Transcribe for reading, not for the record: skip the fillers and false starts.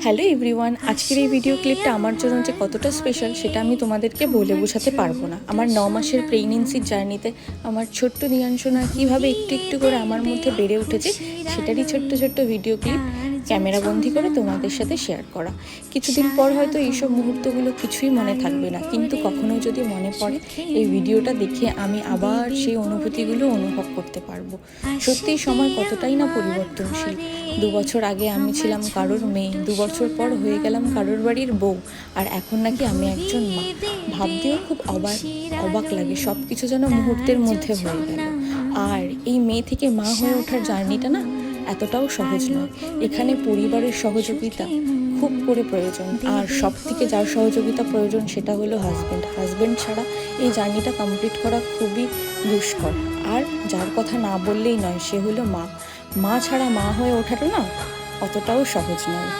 Hello everyone, আজকের এই video ক্লিপটা আমার জন্য যে কতটা স্পেশাল সেটা আমি তোমাদেরকে বলে বোঝাতে পারবো না। আমার 9 মাসের প্রেগনেন্সির জার্নিতে আমার ছোট্ট নিয়াঞ্জনা কীভাবে একটু একটু করে আমার মধ্যে বেড়ে উঠেছে সেটারই ছোট্ট ছোট্ট ভিডিও ক্লিপ ক্যামেরাবন্দি করে তোমাদের সাথে শেয়ার করা। কিছুদিন পর হয়তো এইসব মুহূর্তগুলো কিছুই মনে থাকবে না, কিন্তু কখনো যদি মনে পড়ে এই ভিডিওটা দেখে আমি আবার সেই অনুভূতিগুলো অনুভব করতে পারবো। সত্যিই সময় কতটাই না পরিবর্তনশীল। 2 বছর আগে আমি ছিলাম কারোর মেয়ে, 2 বছর পর হয়ে গেলাম কারোর বাড়ির বউ, আর এখন নাকি আমি একজন মা। ভাবতেও খুব অবাক লাগে, সব কিছু যেন মুহূর্তের মধ্যে হয়ে গেল। আর এই মেয়ে থেকে মা হয়ে ওঠার জার্নিটা না এতটাও সহজ নয়। এখানে পরিবারের সহযোগিতা খুব করে প্রয়োজন, আর সব থেকে যার সহযোগিতা প্রয়োজন সেটা হলো হাজব্যান্ড ছাড়া এই জার্নিটা কমপ্লিট করা খুবই দুষ্কর। আর যার কথা না বললেই নয় সে হলো মা ছাড়া মা হয়ে ওঠাটা না অতটাও সহজ নয়।